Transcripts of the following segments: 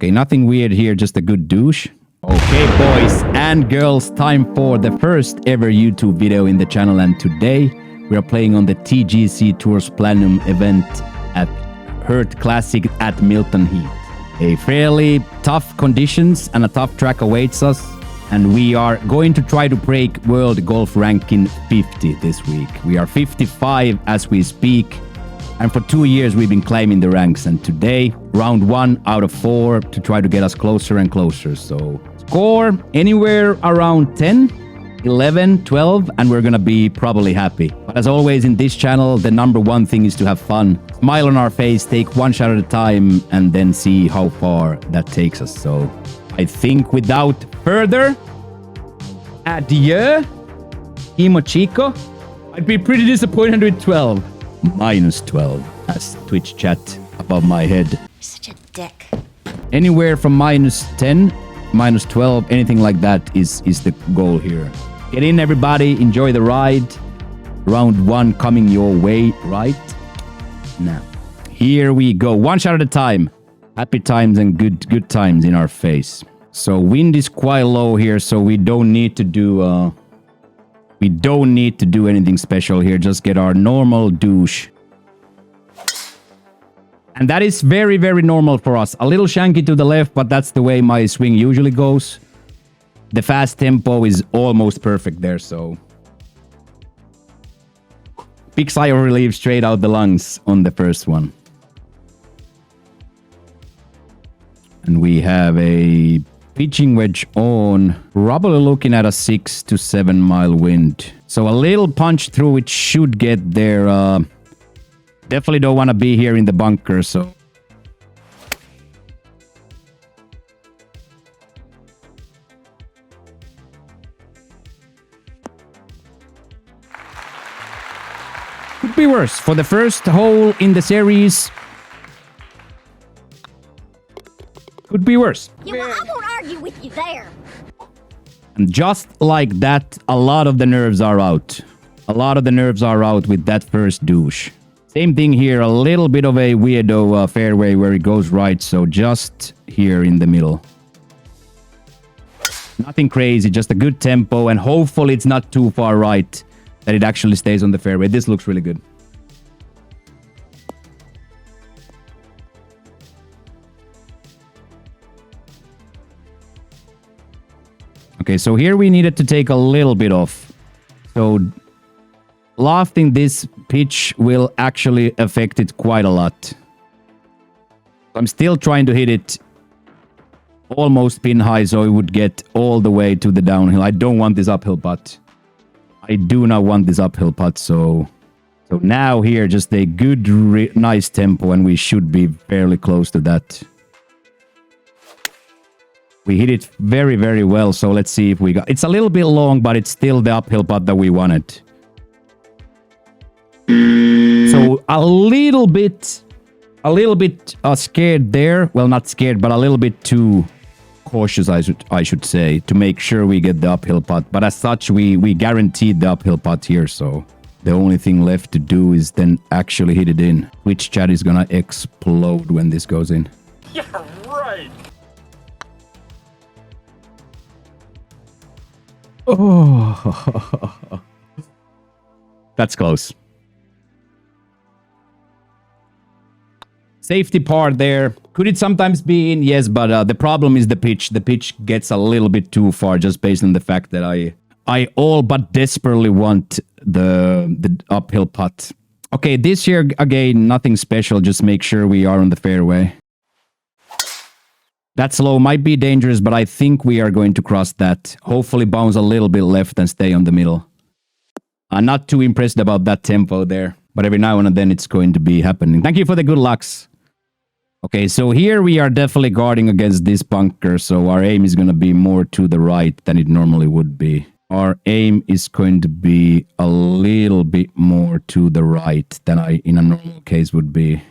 Okay, nothing weird here, just a good douche. Okay, boys and girls, time for the first ever YouTube video in the channel, and today we are playing on the TGC Tours Platinum event at Hurt Classic at Milton Heath. A fairly tough conditions and a tough track awaits us, and we are going to try to break World Golf Ranking 50 this week. We are 55 as we speak, and for 2 years we've been climbing the ranks, and today, round 1 out of 4 to try to get us closer and closer. So score anywhere around 10, 11, 12, and we're gonna be probably happy. But as always in this channel, the number one thing is to have fun, smile on our face, take one shot at a time, and then see how far that takes us. So I think without further adieu, Imo Chico. I'd be pretty disappointed with 12. Minus 12, as Twitch chat above my head. You're such a dick. Anywhere from minus 10, minus 12, anything like that is the goal here. Get in, everybody. Enjoy the ride. Round 1 coming your way right now. Here we go. One shot at a time. Happy times and good times in our face. So wind is quite low here, so we don't need to do anything special here. Just get our normal douche. And that is very, very normal for us. A little shanky to the left, but that's the way my swing usually goes. The fast tempo is almost perfect there, so big sigh of relief straight out the lungs on the first one. And we have a pitching wedge on, probably looking at a 6 to 7 mile wind. So a little punch through it should get there. Definitely don't want to be here in the bunker, so could be worse. For the first hole in the series, could be worse. Yeah, well, I won't argue with you there. And just like that, a lot of the nerves are out. A lot of the nerves are out with that first douche. Same thing here, a little bit of a weirdo fairway where it goes right, so just here in the middle. Nothing crazy, just a good tempo, and hopefully it's not too far right that it actually stays on the fairway. This looks really good. Okay, so here we needed to take a little bit off. So lofting this pitch will actually affect it quite a lot. I'm still trying to hit it almost pin high so it would get all the way to the downhill. I don't want this uphill putt. I do not want this uphill putt, so now here just a good, nice tempo, and we should be fairly close to that. We hit it very, very well, so let's see if we got... It's a little bit long, but it's still the uphill putt that we wanted. So a little bit scared there. Well, not scared, but a little bit too cautious, I should say, to make sure we get the uphill putt. But as such, we guaranteed the uphill putt here, so the only thing left to do is then actually hit it in. Which chat is gonna explode when this goes in. Yeah, right. Oh, that's close. Safety part there. Could it sometimes be in? Yes, but the problem is the pitch. The pitch gets a little bit too far just based on the fact that I all but desperately want the uphill putt. Okay, this year, again, nothing special. Just make sure we are on the fairway. That slow might be dangerous, but I think we are going to cross that. Hopefully bounce a little bit left and stay on the middle. I'm not too impressed about that tempo there, but every now and then it's going to be happening. Thank you for the good lucks. Okay, so here we are definitely guarding against this bunker, so our aim is going to be more to the right than it normally would be. Our aim is going to be a little bit more to the right than in a normal case would be.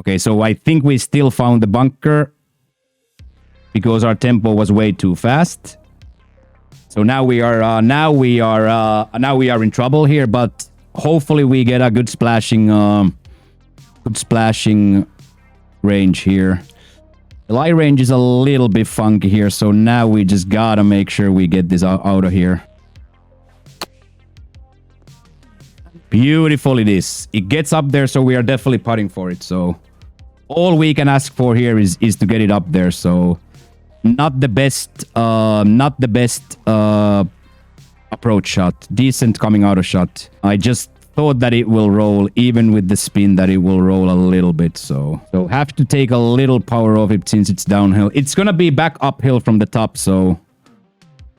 Okay, so I think we still found the bunker because our tempo was way too fast. So now we are in trouble here, but hopefully we get a good splashing range here. The lie range is a little bit funky here, so now we just gotta make sure we get this out of here. Beautiful it is. It gets up there, so we are definitely putting for it. So all we can ask for here is to get it up there. So not the best approach shot. Decent coming out of shot. I just thought that it will roll, even with the spin, that it will roll a little bit. So have to take a little power off it since it's downhill. It's gonna be back uphill from the top, so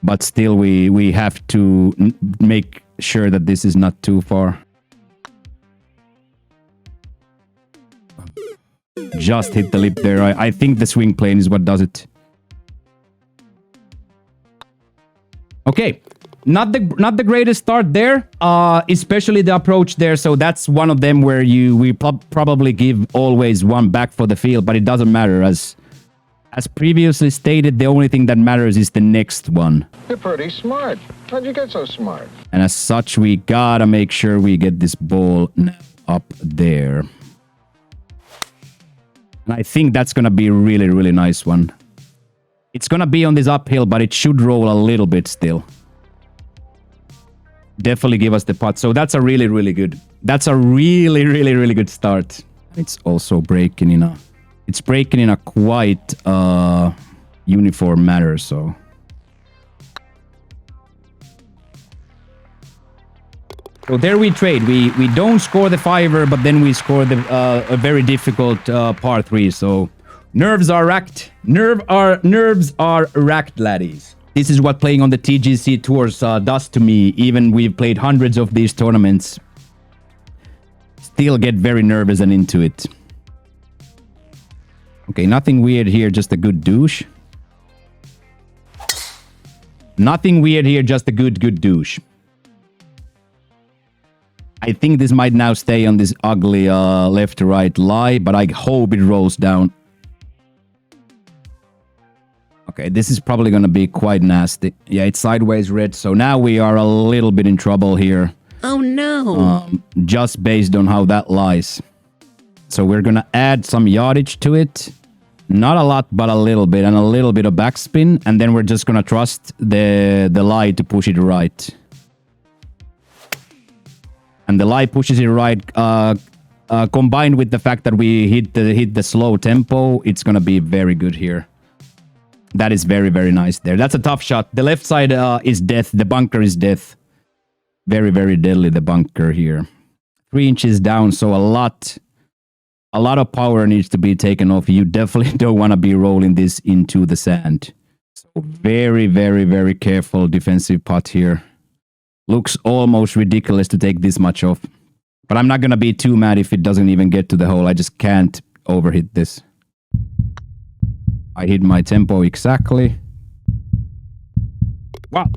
but still we have to make sure that this is not too far. Just hit the lip there. I think the swing plane is what does it. Okay. Not the greatest start there, especially the approach there. So that's one of them where we probably give always one back for the field, but it doesn't matter. As previously stated, the only thing that matters is the next one. You're pretty smart. How'd you get so smart? And as such, we gotta make sure we get this ball up there. And I think that's gonna be a really, really nice one. It's gonna be on this uphill, but it should roll a little bit still. Definitely give us the putt. So that's a really, really good. That's a really, really, really good start. It's also breaking in a... It's breaking in a quite uniform manner, so... So there we trade. We don't score the fiver, but then we score the a very difficult par 3. So nerves are racked. Nerves are racked, laddies. This is what playing on the TGC Tours does to me. Even we've played hundreds of these tournaments. Still get very nervous and into it. Okay, nothing weird here, just a good douche. Nothing weird here, just a good douche. I think this might now stay on this ugly left to right lie, but I hope it rolls down. Okay, this is probably going to be quite nasty. Yeah, it's sideways red, so now we are a little bit in trouble here. Oh no. Just based on how that lies. So we're going to add some yardage to it. Not a lot, but a little bit, and a little bit of backspin, and then we're just going to trust the lie to push it right. And the lie pushes it right, combined with the fact that we hit the slow tempo, it's going to be very good here. That is very, very nice there. That's a tough shot. The left side is death. The bunker is death. Very, very deadly, the bunker here. 3 inches down, so a lot of power needs to be taken off. You definitely don't want to be rolling this into the sand. So very, very, very careful defensive putt here. Looks almost ridiculous to take this much off. But I'm not going to be too mad if it doesn't even get to the hole. I just can't overhit this. I hit my tempo exactly. Wow.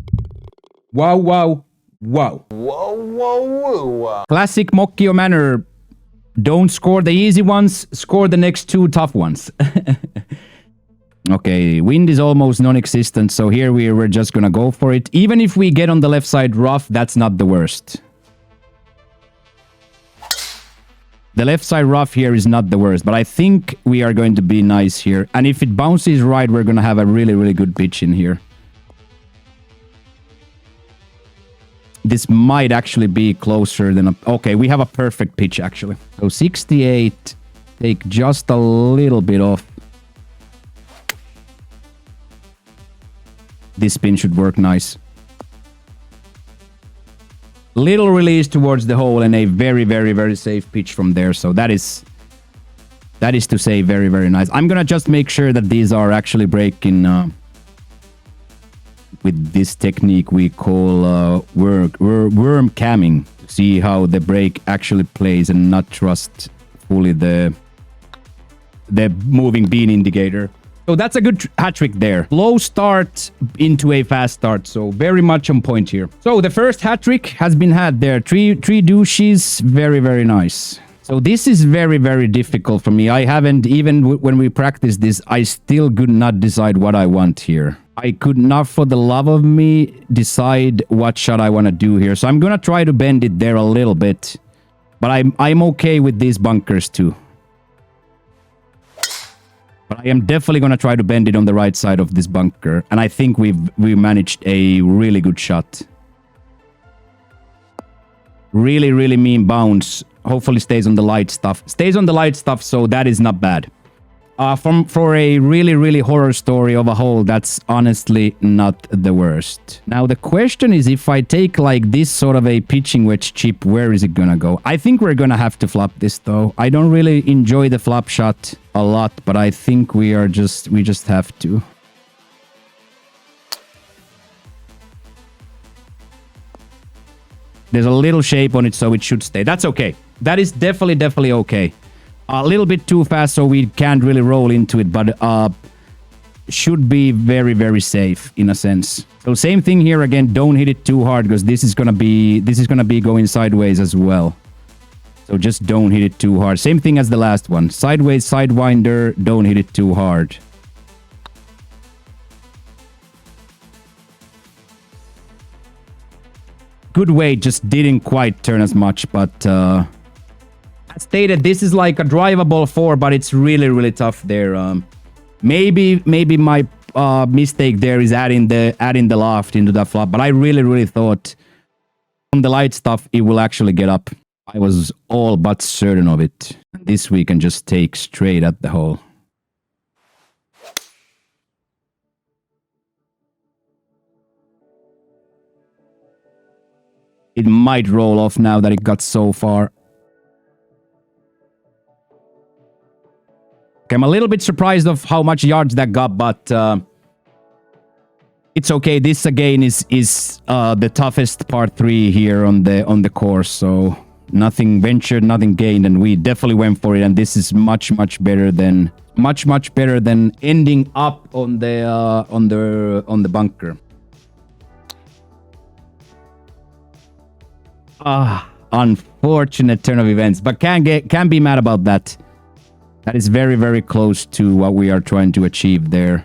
Wow, wow, wow. Whoa, whoa, whoa, wow. Classic Mokkio manner. Don't score the easy ones, score the next 2 tough ones. Okay, wind is almost non-existent, so here we're just gonna go for it. Even if we get on the left side rough, that's not the worst. The left side rough here is not the worst, but I think we are going to be nice here. And if it bounces right, we're gonna have a really, really good pitch in here. This might actually be closer than a... Okay, we have a perfect pitch, actually. So 68, take just a little bit off. This spin should work nice. Little release towards the hole and a very, very, very safe pitch from there. So that is to say very, very nice. I'm gonna just make sure that these are actually breaking with this technique we call worm camming. See how the break actually plays and not trust fully the moving bean indicator. So that's a good hat trick there. Low start into a fast start. So very much on point here. So the first hat trick has been had there. Three douches. Very, very nice. So this is very, very difficult for me. I haven't, even when we practice this, I still could not decide what I want here. I could not for the love of me decide what shot I want to do here. So I'm going to try to bend it there a little bit. But I'm okay with these bunkers too. But I am definitely going to try to bend it on the right side of this bunker. And I think we managed a really good shot. Really, really mean bounce. Hopefully stays on the light stuff. Stays on the light stuff, so that is not bad. For a really, really horror story of a hole, that's honestly not the worst. Now, the question is, if I take like this sort of a pitching wedge chip, where is it gonna go? I think we're gonna have to flop this, though. I don't really enjoy the flop shot a lot, but I think we just have to. There's a little shape on it, so it should stay. That's okay. That is definitely okay. A little bit too fast, so we can't really roll into it, but should be very, very safe in a sense. So same thing here again. Don't hit it too hard because this is gonna be going sideways as well. So just don't hit it too hard. Same thing as the last one. Sideways, sidewinder. Don't hit it too hard. Good weight, just didn't quite turn as much, but as stated, this is like a drivable 4, but it's really, really tough there. Maybe my mistake there is adding the loft into that flop, but I really, really thought on the light stuff it will actually get up. I was all but certain of it. This we can just take straight at the hole. It might roll off now that it got so far. Okay, I'm a little bit surprised of how much yards that got, but it's okay. This again is the toughest part 3 here on the course, so nothing ventured, nothing gained, and we definitely went for it. And this is much better than ending up on the bunker. Unfortunate turn of events, but can't be mad about that. That is very, very close to what we are trying to achieve there.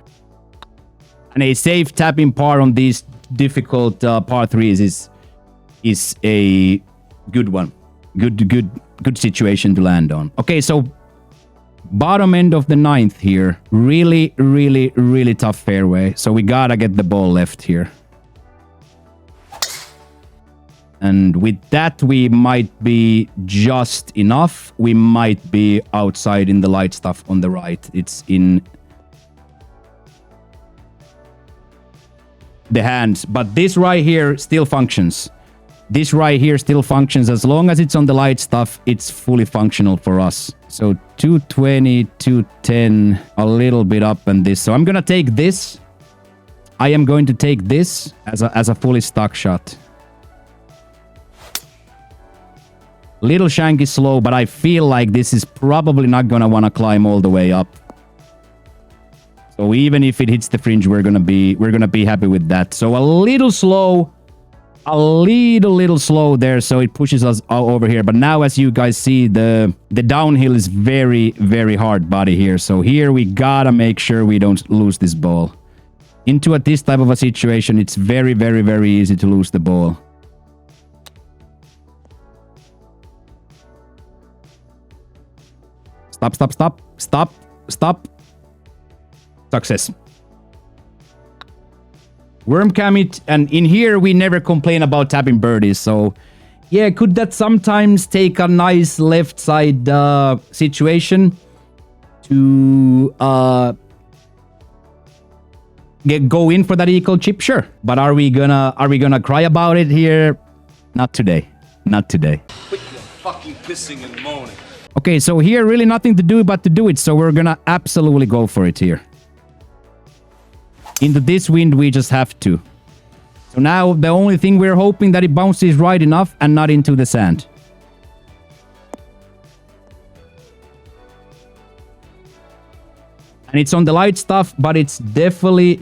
And a safe tapping par on these difficult par 3s is a good one. Good situation to land on. Okay, so bottom end of the 9th here. Really, really, really tough fairway. So we gotta get the ball left here. And with that, we might be just enough. We might be outside in the light stuff on the right. It's in the hands. But this right here still functions. This right here still functions. As long as it's on the light stuff, it's fully functional for us. So 220, 210, a little bit up and this. So I'm going to take this. I am going to take this as a fully stock shot. Little shanky slow, but I feel like this is probably not gonna want to climb all the way up. So even if it hits the fringe, we're gonna be happy with that. So a little slow, a little slow there, so it pushes us over here. But now, as you guys see, the downhill is very, very hard body here. So here we gotta make sure we don't lose this ball. Into this type of a situation, it's very, very, very easy to lose the ball. Stop. Success. Worm cam it, and in here we never complain about tapping birdies, so yeah, could that sometimes take a nice left side situation to go in for that equal chip? Sure. But are we gonna cry about it here? Not today. Not today. Quit your fucking pissing and moaning. Okay, so here really nothing to do but to do it, so we're gonna absolutely go for it here. Into this wind, we just have to. So now the only thing we're hoping that it bounces right enough and not into the sand. And it's on the light stuff, but it's definitely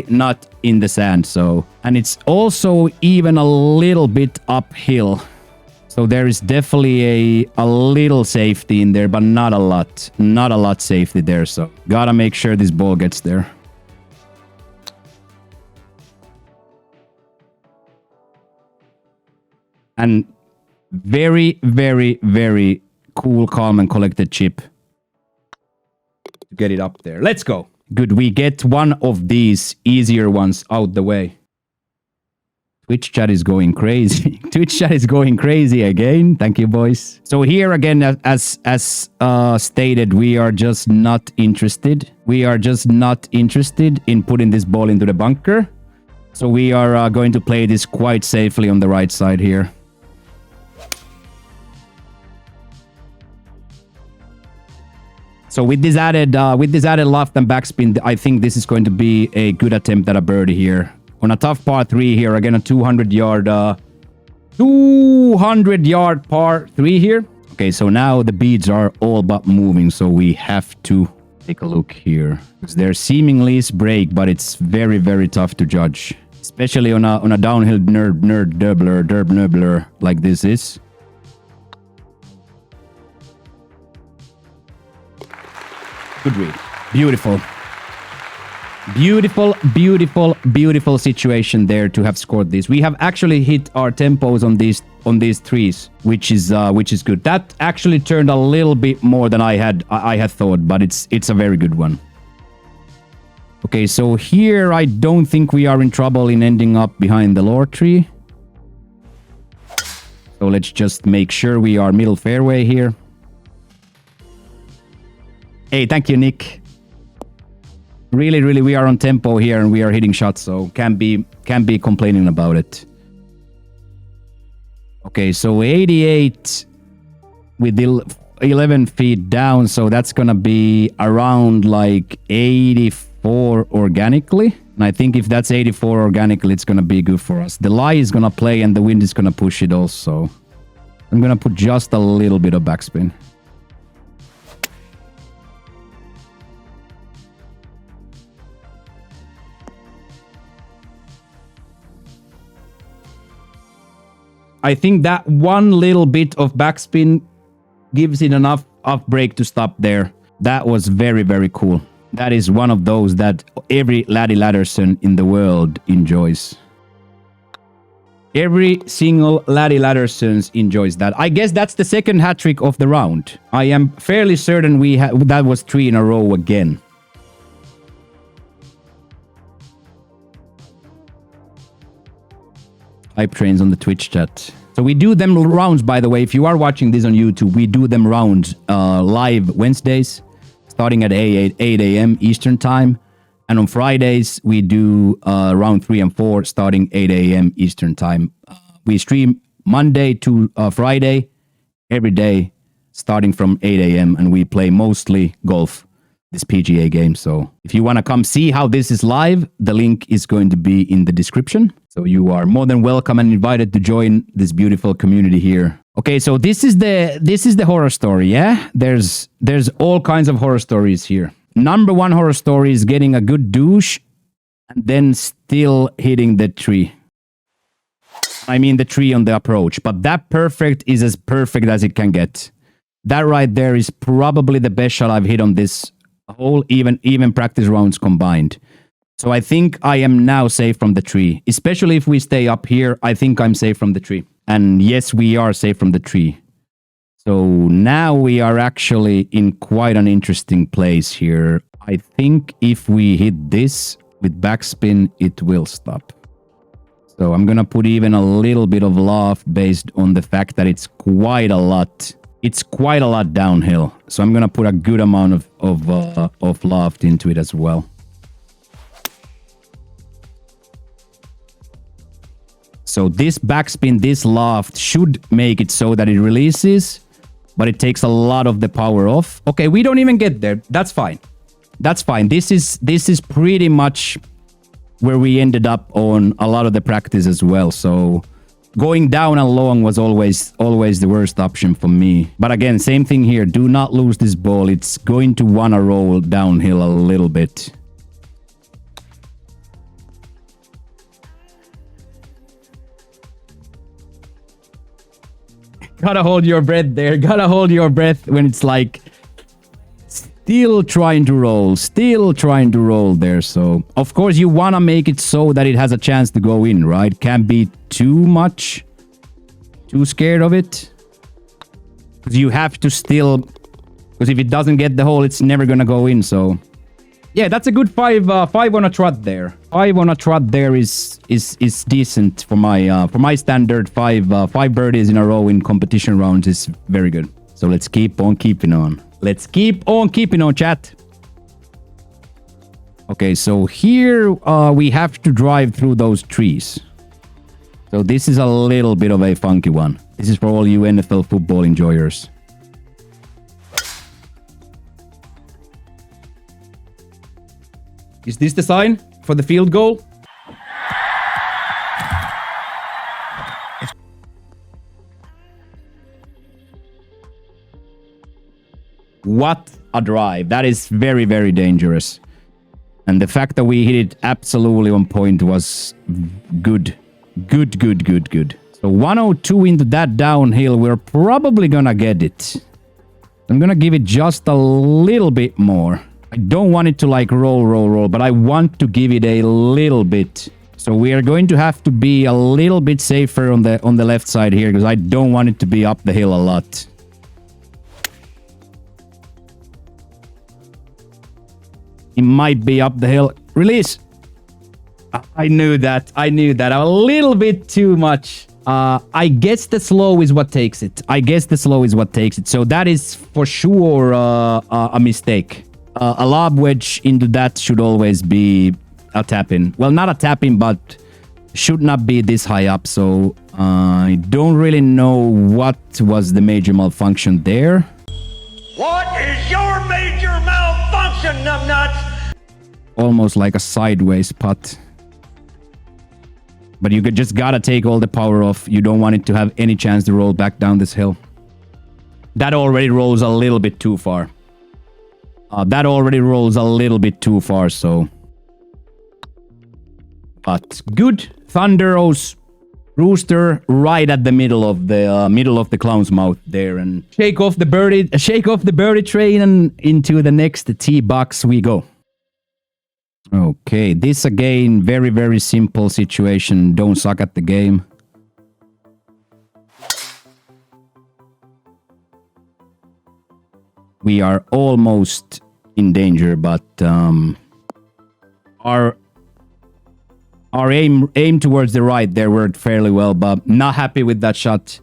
not in the sand. So, and it's also even a little bit uphill. So there is definitely a little safety in there, but not a lot. Not a lot safety there, so gotta make sure this ball gets there. And very, very, very cool, calm, and collected chip. to get it up there. Let's go. Good, we get one of these easier ones out the way. Twitch chat is going crazy. Twitch chat is going crazy again. Thank you, boys. So here again, as stated, we are just not interested. We are just not interested in putting this ball into the bunker. So we are going to play this quite safely on the right side here. So with this added loft and backspin, I think this is going to be a good attempt at a birdie here. On a tough par 3 here, again a 200-yard par 3 here. Okay, so now the beads are all but moving, so we have to take a look here. There seemingly is break, but it's very, very tough to judge, especially on a downhill derb like this is. Good read. Beautiful. Beautiful, beautiful, beautiful situation there to have scored this. We have actually hit our tempos on these threes, which is good. That actually turned a little bit more than I had thought, but it's a very good one. Okay, so here I don't think we are in trouble in ending up behind the lore tree. So let's just make sure we are middle fairway here. Hey, thank you, Nick. Really, really, we are on tempo here and we are hitting shots, so can't be complaining about it. Okay, so 88 with 11 feet down, so that's gonna be around like 84 organically. And I think if that's 84 organically, it's gonna be good for us. The lie is gonna play and the wind is gonna push it also. I'm gonna put just a little bit of backspin. I think that one little bit of backspin gives it enough off break to stop there. That was very, very cool. That is one of those that every Laddie Ladderson in the world enjoys. Every single Laddie Ladderson enjoys that. I guess that's the second hat trick of the round. I am fairly certain that was 3 in a row again. Hype trains on the Twitch chat. So we do them rounds, by the way. If you are watching this on YouTube, we do them rounds live Wednesdays, starting at 8 a.m. Eastern time. And on Fridays, we do round 3 and 4, starting 8 a.m. Eastern time. We stream Monday to Friday, every day, starting from 8 a.m. And we play mostly golf, this PGA game. So if you want to come see how this is live, the link is going to be in the description. So you are more than welcome and invited to join this beautiful community here. Okay, so this is the horror story, yeah? There's all kinds of horror stories here. Number one horror story is getting a good douche and then still hitting the tree. I mean the tree on the approach, but that perfect is as perfect as it can get. That right there is probably the best shot I've hit on this whole even practice rounds combined. So I think I am now safe from the tree. Especially if we stay up here, I think I'm safe from the tree. And yes, we are safe from the tree. So now we are actually in quite an interesting place here. I think if we hit this with backspin, it will stop. So I'm gonna put even a little bit of loft based on the fact that it's quite a lot. It's quite a lot downhill. So I'm gonna put a good amount of loft into it as well. So this backspin, this loft should make it so that it releases, but it takes a lot of the power off. Okay, we don't even get there. That's fine. That's fine. This is pretty much where we ended up on a lot of the practice as well. So going down and long was always the worst option for me. But again, same thing here. Do not lose this ball. It's going to want to roll downhill a little bit. Gotta hold your breath there. Gotta hold your breath when it's like still trying to roll there. So of course you want to make it so that it has a chance to go in, right? Can't be too scared of it. You have to still Because if it doesn't get the hole, it's never gonna go in, so... Yeah, that's a good five on a trot there. 5 on a trot there is decent for my standard. Five birdies in a row in competition rounds is very good. So let's keep on keeping on. Let's keep on keeping on, chat. Okay, so here we have to drive through those trees. So this is a little bit of a funky one. This is for all you NFL football enjoyers. Is this the sign for the field goal? What a drive. That is very, very dangerous. And the fact that we hit it absolutely on point was good. Good. So 102 into that downhill. We're probably gonna get it. I'm gonna give it just a little bit more. I don't want it to like roll, but I want to give it a little bit. So we are going to have to be a little bit safer on the left side here because I don't want it to be up the hill a lot. It might be up the hill. Release. I knew that. A little bit too much. I guess the slow is what takes it. So that is for sure a mistake. A lob wedge into that should always be a tap-in. Well, not a tap-in, but should not be this high up. So I don't really know what was the major malfunction there. What is your major malfunction, numbnuts? Almost like a sideways putt. But you just gotta take all the power off. You don't want it to have any chance to roll back down this hill. That already rolls a little bit too far. So... But good. Thunderos Rooster right at the middle of the clown's mouth there, and shake off the birdie train, and into the next tee box we go. Okay, this again, very, very simple situation. Don't suck at the game. We are almost in danger, but our aim towards the right there worked fairly well, but not happy with that shot.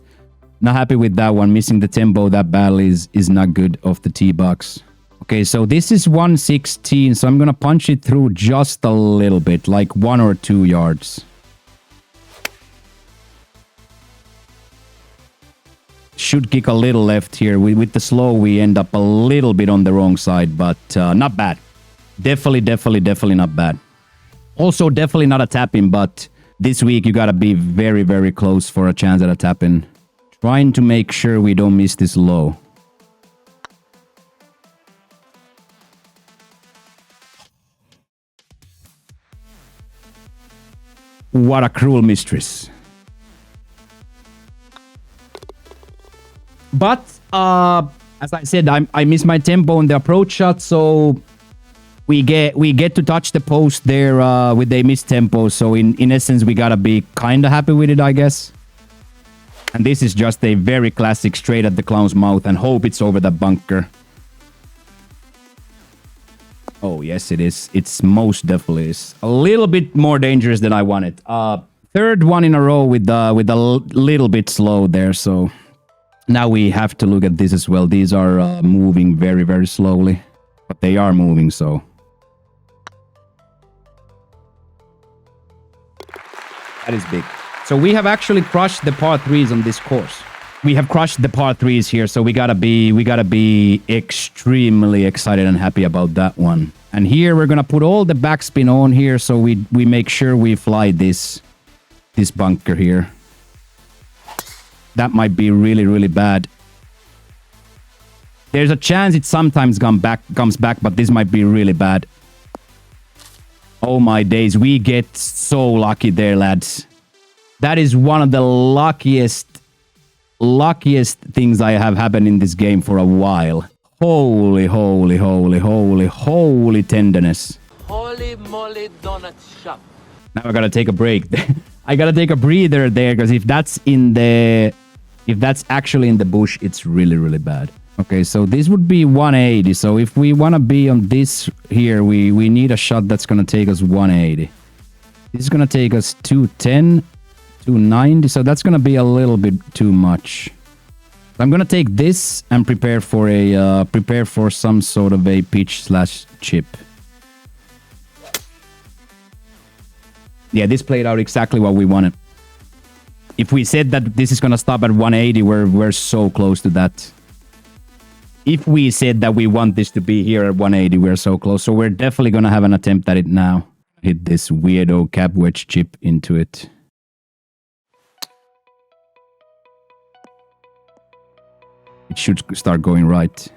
Not happy with that one. Missing the tempo that badly is not good off the tee box. Okay, so this is 116, so I'm gonna punch it through just a little bit, like 1 or 2 yards. Should kick a little left here. With the slow, we end up a little bit on the wrong side, but not bad. Definitely not bad. Also, definitely not a tap-in, but this week you gotta be very, very close for a chance at a tap-in. Trying to make sure we don't miss this low. What a cruel mistress. But, as I said, I miss my tempo in the approach shot, so we get to touch the post there with a missed tempo. So in essence, we gotta be kind of happy with it, I guess. And this is just a very classic straight at the clown's mouth, and hope it's over the bunker. Oh, yes, it is. It's most definitely is. A little bit more dangerous than I wanted. Third one in a row with a little bit slow there, so now we have to look at this as well. These are moving very, very slowly, but they are moving, so. That is big. So we have actually crushed the par 3s on this course. We have crushed the par 3s here, so we gotta be extremely excited and happy about that one. And here we're gonna put all the backspin on here, so we make sure we fly this bunker here. That might be really, really bad. There's a chance it sometimes comes back, but this might be really bad. Oh my days, we get so lucky there, lads. That is one of the luckiest things I have happened in this game for a while. Holy tenderness. Holy moly donut shop. Now I gotta take a break. I gotta take a breather there, because if that's actually in the bush, it's really, really bad. Okay, so this would be 180. So if we want to be on this here, we need a shot that's going to take us 180. This is going to take us 210, 290. So that's going to be a little bit too much. I'm going to take this and prepare for some sort of a pitch slash chip. Yeah, this played out exactly what we wanted. If we said that this is going to stop at 180, we're so close to that. If we said that we want this to be here at 180, we're so close. So we're definitely going to have an attempt at it now. Hit this weirdo cap wedge chip into it. It should start going right.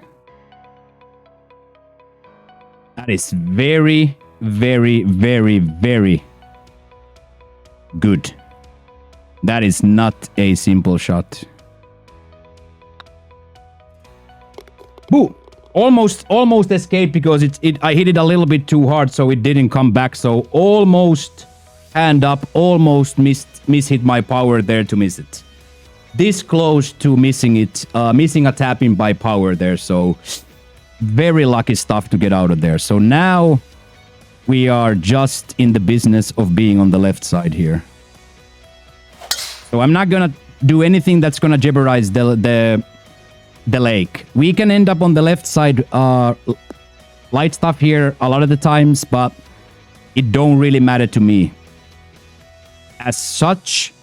That is very, very, very, very good. That is not a simple shot. Boo! Almost escaped because I hit it a little bit too hard, so it didn't come back. So almost hand up, almost hit my power there to miss it. This close to missing it, missing a tap in by power there. So very lucky stuff to get out of there. So now we are just in the business of being on the left side here. So I'm not gonna do anything that's gonna jeopardize the lake. We can end up on the left side light stuff here a lot of the times, but it don't really matter to me. As such,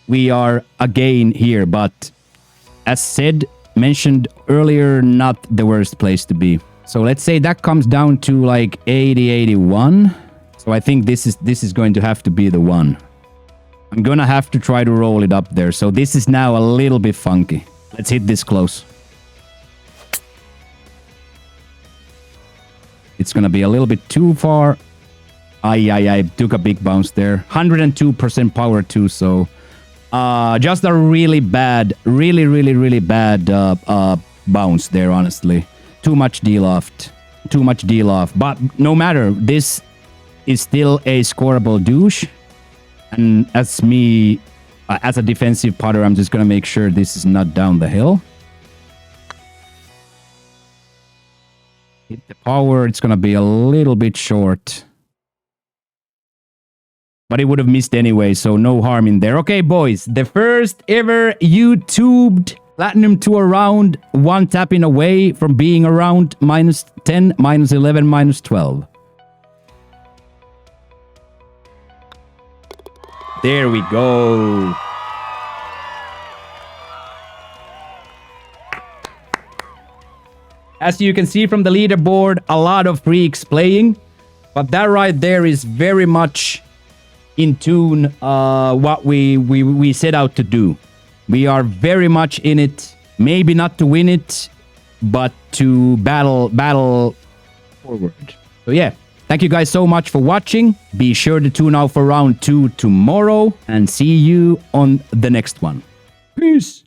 we are again here, but as mentioned earlier, not the worst place to be. So let's say that comes down to like 80, 81. So I think this is going to have to be the one. I'm gonna have to try to roll it up there. So this is now a little bit funky. Let's hit this close. It's gonna be a little bit too far. I took a big bounce there. 102% power too, so just a really bad, really bad bounce there, honestly. Too much D-loft. Too much D-loft. But no matter, this is still a scoreable douche. And as me, as a defensive putter, I'm just gonna make sure this is not down the hill. Hit the power, it's gonna be a little bit short. But it would have missed anyway, so no harm in there. Okay, boys, the first ever YouTubed Platinum Tour round, one tapping away from being around -10, -11, -12. There we go. As you can see from the leaderboard, a lot of freaks playing, but that right there is very much in tune what we set out to do. We are very much in it, maybe not to win it, but to battle forward. So yeah, thank you guys so much for watching. Be sure to tune out for round 2 tomorrow and see you on the next one. Peace.